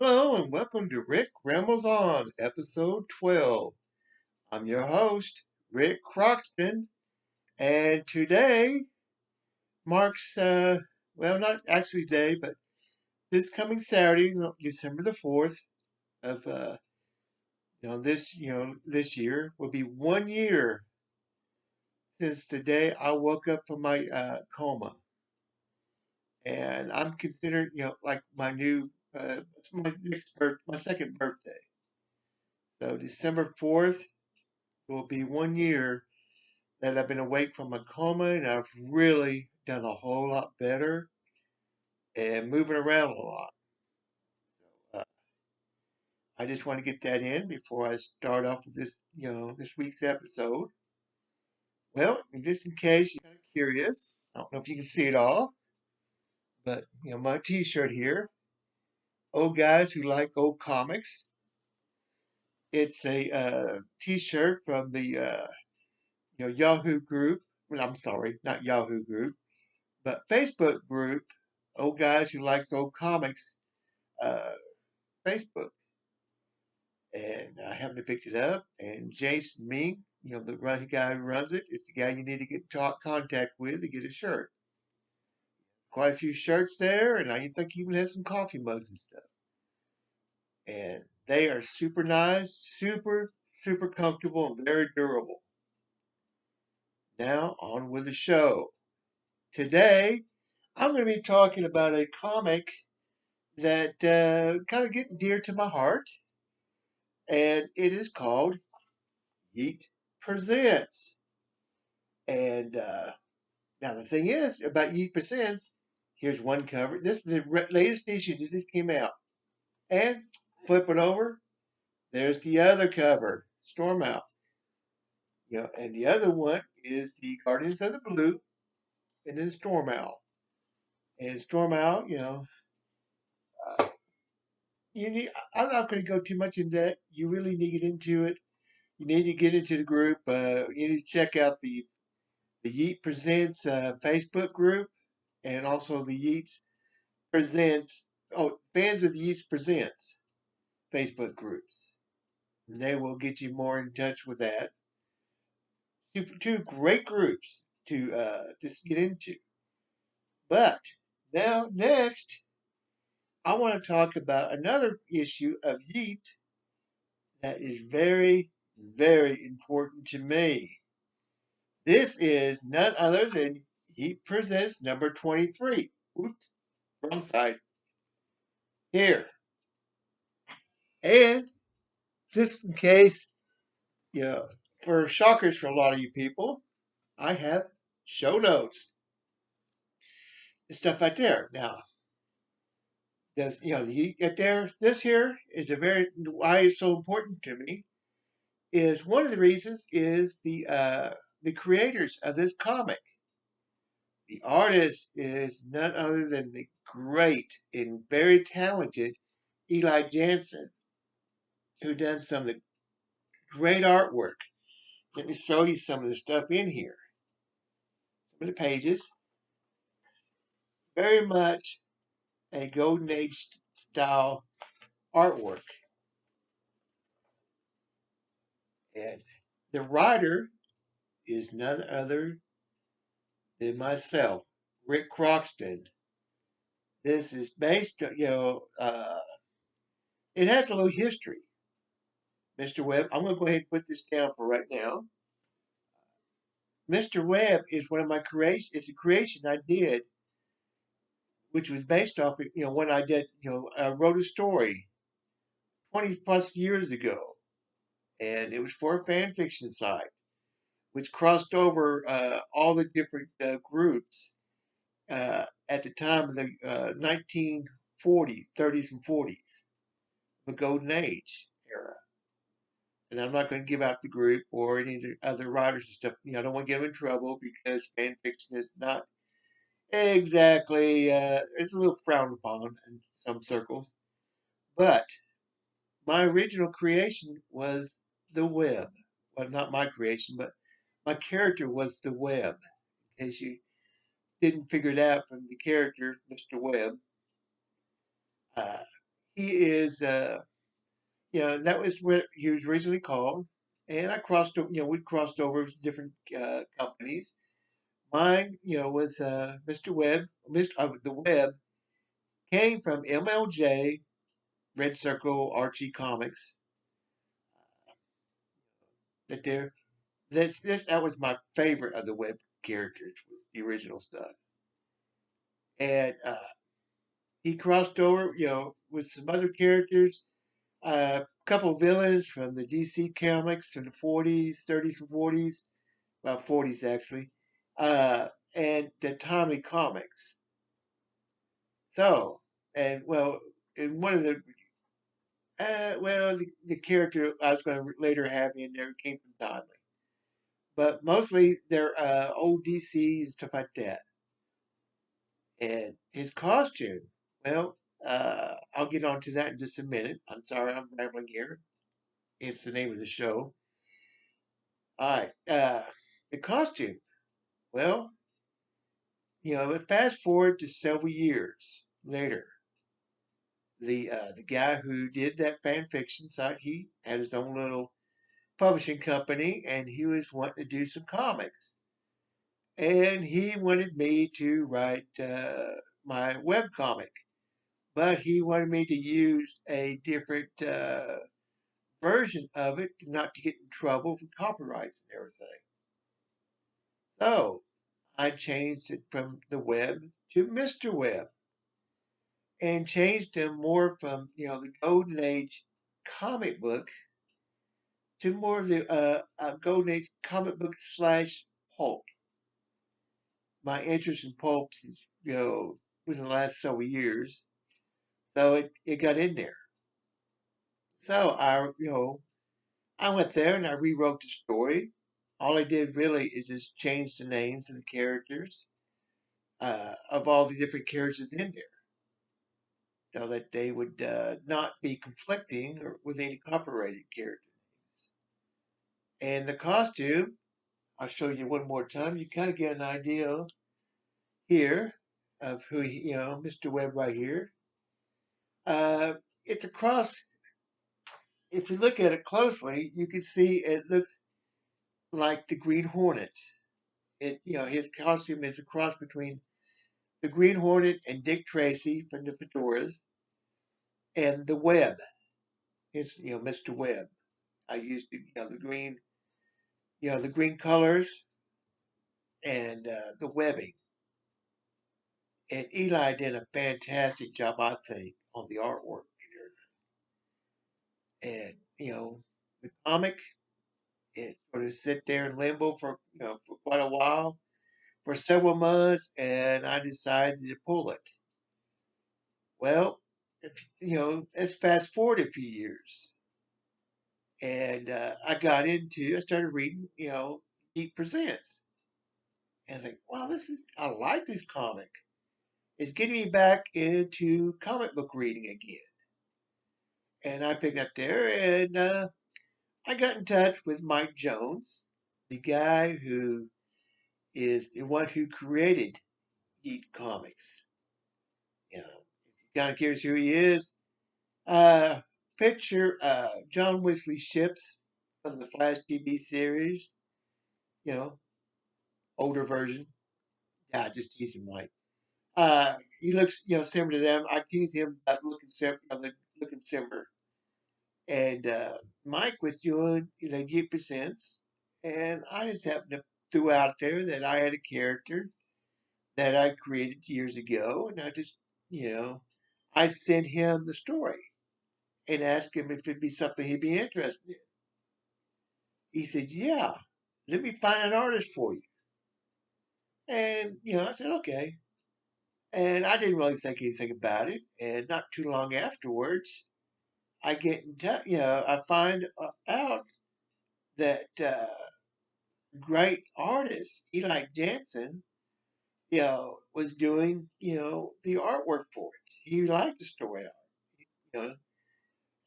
Hello and welcome to Ric Rambles On, episode 12. I'm your host, Rick Croxton, and today marks, well, not actually today, but this coming Saturday, December the 4th of, this year will be 1 year since the day I woke up from my coma. And I'm considered, like it's my second birthday. So December 4th will be 1 year that I've been awake from a coma, and I've really done a whole lot better and moving around a lot. Uh, I just want to get that in before I start off with this week's episode. Well, just in case you're kind of curious, I don't know if you can see it all, but my T-shirt here, "Old Guys Who Like Old Comics." It's a T-shirt from the Yahoo group. Well, I'm sorry, not Yahoo group, but Facebook group, "Old Guys Who Likes Old Comics." Uh, Facebook, and I happened to pick it up. And Jason Mink, the guy who runs it, is the guy you need to get contact with to get a shirt. Quite a few shirts there, and I think he even has some coffee mugs and stuff. And they are super nice, super comfortable, and very durable. Now on with the show. Today, I'm going to be talking about a comic that kind of gets dear to my heart, and it is called Yeet Presents. And now the thing is about Yeet Presents, here's one cover. This is the latest issue that just came out. And flip it over, there's the other cover, Storm Out. And the other one is the Guardians of the Blue, and then Storm Out. And Storm Out, uh, you need. I'm not going to go too much into that. You really need to get into it. You need to get into the group. You need to check out the Yeet Presents Facebook group, and also the Yeets Presents. Oh, fans of the Yeets Presents Facebook groups. And they will get you more in touch with that. Two great groups to just get into. But now, next, I want to talk about another issue of Yeet that is very important to me. This is none other than Yeet Presents number 23. Oops, wrong side. Here. And just in case, you know, for shockers for a lot of you people, I have show notes and stuff right there. Now, this, you get there. This here is why it's so important to me. Is one of the reasons is the creators of this comic. The artist is none other than the great and very talented Eli Jansen, who done some of the great artwork. Let me show you some of the stuff in here. Some of the pages, very much a golden age style artwork. And the writer is none other than myself, Rick Croxton. This is based, it has a little history. Mr. Webb, I'm going to go ahead and put this down for right now. Mr. Webb is one of my creations. It's a creation I did, which was based off of, when I did, I wrote a story 20 plus years ago, and it was for a fan fiction site, which crossed over all the different groups at the time of the 1940s, 30s, and 40s, the Golden Age era. And I'm not going to give out the group or any of the other writers and stuff. I don't want to get them in trouble because fan fiction is not exactly, it's a little frowned upon in some circles. But my original creation was the web. Well, not my creation, but my character was the web. In case you didn't figure it out from the character, Mr. Webb. Uh, he is, that was what he was originally called. And I crossed, we crossed over with different companies. Mine, was Mr. Webb. The Webb came from MLJ, Red Circle, Archie Comics. That there, that was my favorite of the Webb characters, was the original stuff. And he crossed over, with some other characters, a couple villains from the DC comics from the 40s, 30s, and 40s, well, 40s actually, uh, and the Tommy comics. So, and well, in one of the character I was going to later have in there came from Tommy, but mostly they're old DC and stuff like that. And his costume, well, I'll get on to that in just a minute. I'm sorry, I'm rambling here. It's the name of the show. All right. The costume. Well, fast forward to several years later. The guy who did that fan fiction site, he had his own little publishing company, and he was wanting to do some comics, and he wanted me to write my web comic, but he wanted me to use a different version of it, not to get in trouble for copyrights and everything. So I changed it from the web to Mr. Webb and changed him more from, the golden age comic book to more of the golden age comic book slash pulp. My interest in pulps is, within the last several years. So it got in there. So I went there and I rewrote the story. All I did really is just change the names of the characters, of all the different characters in there, so that they would not be conflicting or with any copyrighted character names. And the costume, I'll show you one more time. You kind of get an idea here of who, Mr. Webb right here. Uh, it's a cross. If you look at it closely, you can see it looks like the Green Hornet. His costume is a cross between the Green Hornet and Dick Tracy from the Fedoras, and the Webb. It's Mr. Webb. I used the green, the green colors and the webbing. And Eli did a fantastic job, I think, on the artwork here. And the comic, it sort of sit there in limbo for for quite a while, for several months, and I decided to pull it. Well, let's fast forward a few years, and I started reading, Geek Presents, and I think, wow, I like this comic. It's getting me back into comic book reading again. And I picked up there, and I got in touch with Mike Jones, the guy who is the one who created Geek Comics. If you're kind of curious who he is, uh, picture John Wesley Ships from the Flash TV series, you know, older version. Yeah, just teasing Mike. He looks, similar to them. I tease him about looking similar. And Mike was doing Geek Presents, and I just happened to throw out there that I had a character that I created years ago, and I sent him the story and asked him if it'd be something he'd be interested in. He said, "Yeah, let me find an artist for you." And I said, "Okay." And I didn't really think anything about it. And not too long afterwards, I get in touch. I find out that great artist Eli Jansen, was doing the artwork for it. He liked the story, you know,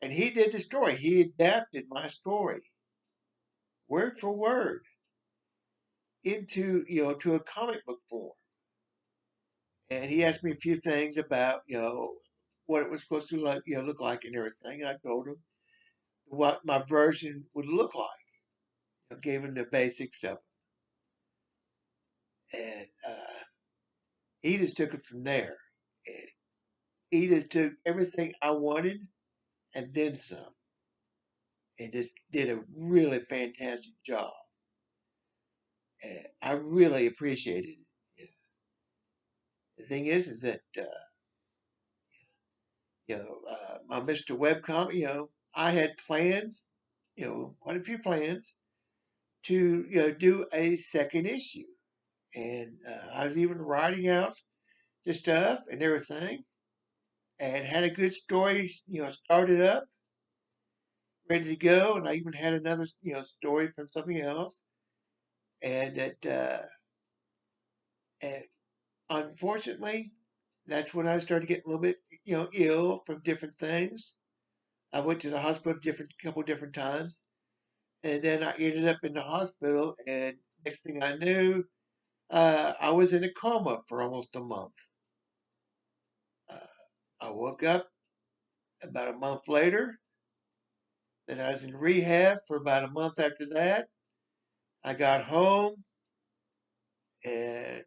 and he did the story. He adapted my story word for word into to a comic book form. And he asked me a few things about what it was supposed to look like and everything. And I told him what my version would look like. Gave him the basics of it, and he just took it from there. And he just took everything I wanted and then some, and just did a really fantastic job. And I really appreciated it. The thing is that my Mr. Webcom, I had plans, quite a few plans to do a second issue, and I was even writing out the stuff and everything, and had a good story, started up, ready to go, and I even had another, story from something else, and and unfortunately, that's when I started getting a little bit, ill from different things. I went to the hospital couple different times, and then I ended up in the hospital. And next thing I knew, I was in a coma for almost a month. Uh, I woke up about a month later. Then I was in rehab for about a month after that. I got home and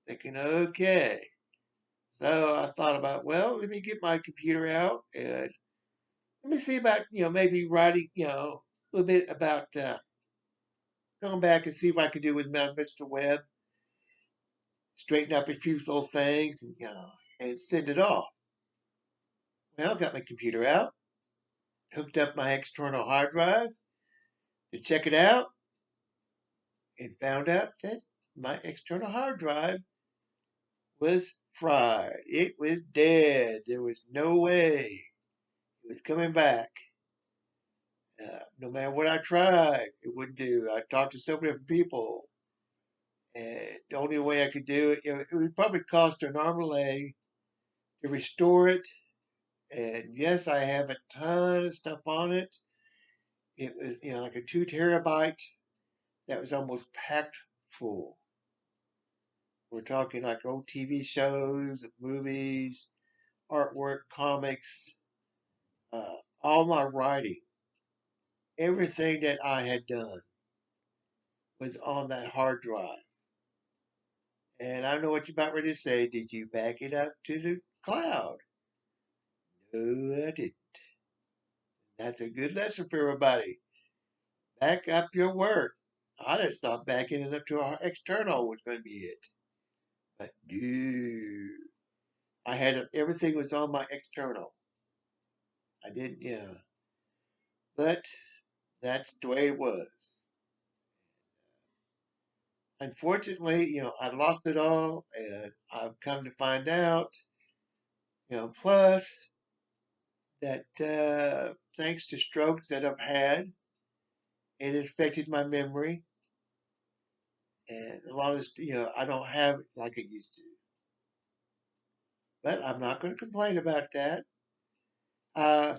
thinking, okay. So I thought about, well, let me get my computer out and let me see about, maybe writing, a little bit about going back and see what I could do with Mr. Webb, straighten up a few little things, and and send it off. Well, got my computer out, hooked up my external hard drive to check it out, and found out that my external hard drive was fried. It was dead. There was no way it was coming back. No matter what I tried, it wouldn't do. I talked to so many different people, and the only way I could do it, it would probably cost an arm and a leg to restore it. And yes, I have a ton of stuff on it. It was, like a 2 terabyte that was almost packed full. We're talking like old TV shows, movies, artwork, comics, all my writing, everything that I had done was on that hard drive. And I know what you're about ready to say. Did you back it up to the cloud? No, I didn't. That's a good lesson for everybody. Back up your work. I just thought backing it up to our external was going to be it. But no, I had everything was on my external. I didn't, but that's the way it was. Unfortunately, I lost it all, and I've come to find out, plus that thanks to strokes that I've had, it affected my memory, and a lot of, I don't have it like it used to. But I'm not going to complain about that. Uh,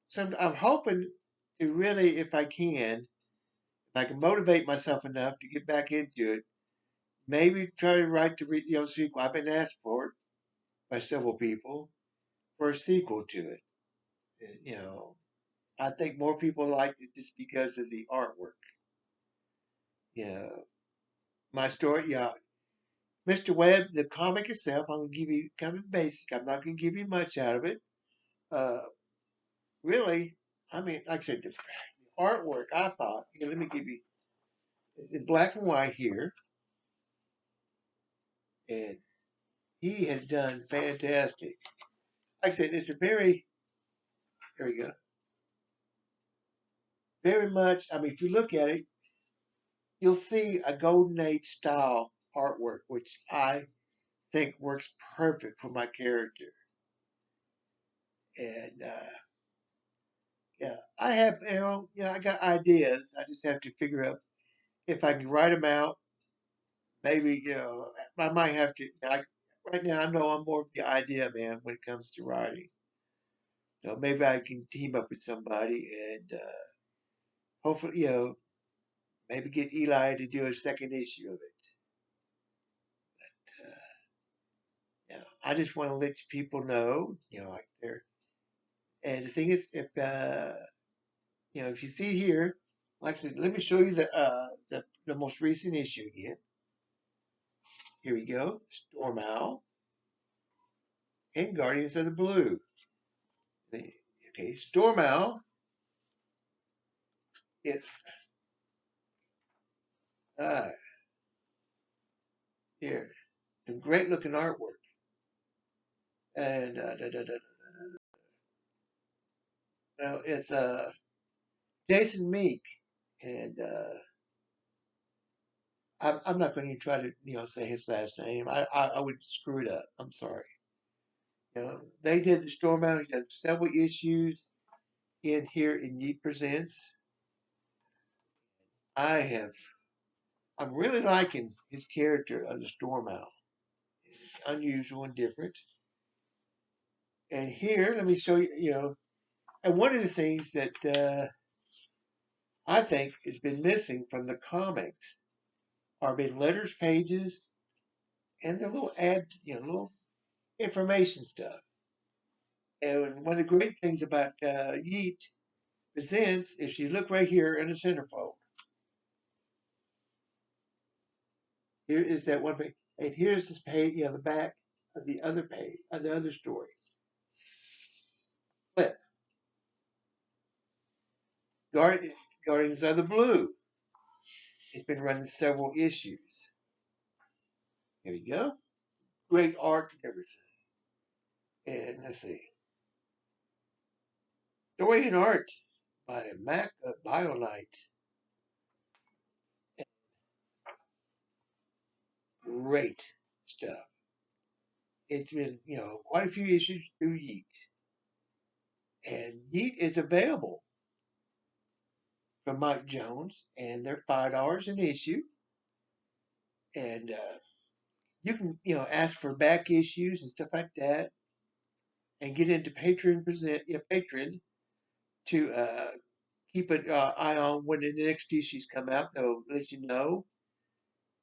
so I'm hoping to really, if I can motivate myself enough to get back into it, maybe try to write the sequel. I've been asked for it by several people for a sequel to it. I think more people like it just because of the artwork. You know, my story, Mr. Webb, the comic itself, I'm going to give you kind of the basic. I'm not going to give you much out of it. Uh, really, I mean, like I said, the artwork, I thought, let me give you, it's in black and white here, and he has done fantastic. Like I said, it's a there we go, very much, I mean, if you look at it, you'll see a Golden Age style artwork, which I think works perfect for my character. And yeah, I have, I got ideas. I just have to figure out if I can write them out. Maybe, I might have to. Right now, I know I'm more of the idea man when it comes to writing. Maybe I can team up with somebody and hopefully, maybe get Eli to do a second issue of it. Uh, yeah. I just want to let people know, like they're. And the thing is, if if you see here, like I said, let me show you the most recent issue again. Here we go, Storm Owl and Guardians of the Blue. Okay, Storm Owl. It's uh, here, some great looking artwork, and it's Jason Meek, and I'm not going to try to say his last name. I would screw it up. I'm sorry. They did the Storm Out. He did several issues in here in Yeet Presents. I have. I'm really liking his character of the Storm Owl. It's unusual and different. And here, let me show you. And one of the things that I think has been missing from the comics are been letters pages and the little little information stuff. And one of the great things about Yeet Presents is you look right here in the centerfold. Here is that one page, and here's this page, the back of the other page of the other story. Flip. Guardians of the Blue. It's been running several issues. Here we go. Great art and everything. And let's see. Story and art by Mac Bionite. Great stuff. It's been, quite a few issues through Yeet. And Yeet is available from Mike Jones, and they're $5 an issue. And you can, ask for back issues and stuff like that, and get into Patreon to keep an eye on when the next issues come out. They'll let you know,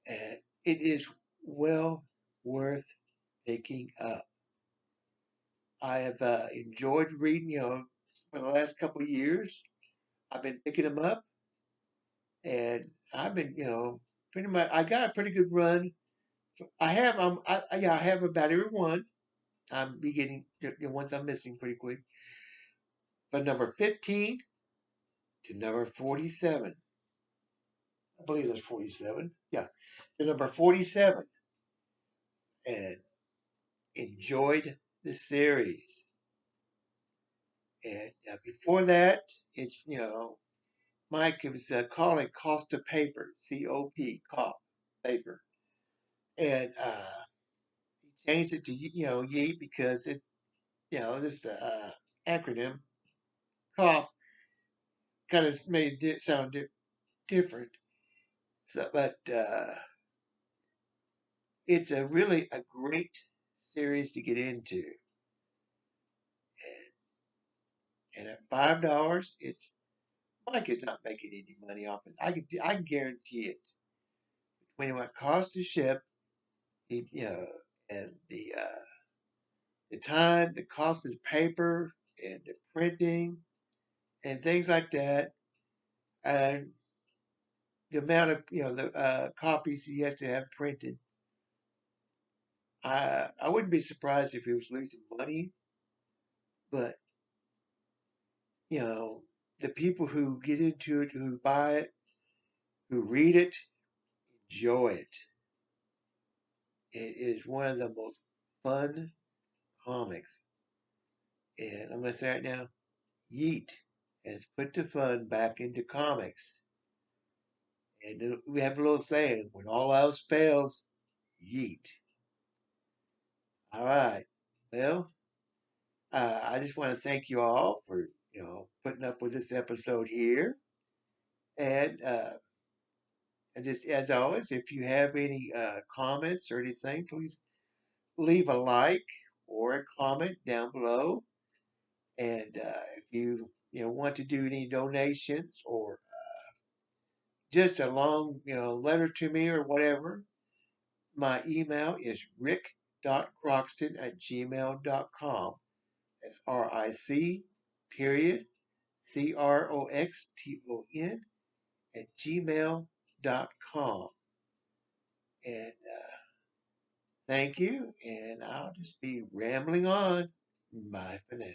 and it is well worth picking up. I have enjoyed reading, for the last couple of years. I've been picking them up, and I've been, pretty much. I got a pretty good run. I have, yeah, I have about every one. I'm beginning the ones I'm missing pretty quick. But number 15 to number 47. I believe that's 47. Yeah, to number 47, and enjoyed the series. And before that, it's Mike was calling cost of paper, COP, cop paper, and he changed it to Yeet because it this acronym cop kind of made it sound different. So, but it's a great series to get into, and at $5, it's Mike is not making any money off it. I can guarantee it. When it cost to ship, and the time, the cost of the paper, and the printing, and things like that, and the amount of the copies he has to have printed. I wouldn't be surprised if he was losing money, but you know the people who get into it, who buy it, who read it, enjoy it. It is one of the most fun comics, and I'm gonna say right now, Yeet has put the fun back into comics. And we have a little saying: when all else fails, Yeet. All right. Well, I just want to thank you all for putting up with this episode here, and just as always, if you have any comments or anything, please leave a like or a comment down below. And if you want to do any donations or just a long letter to me or whatever, my email is Ric ric.croxton@gmail.com. That's RIC period CROXTON @gmail.com. And thank you, and I'll just be rambling on. Bye for now.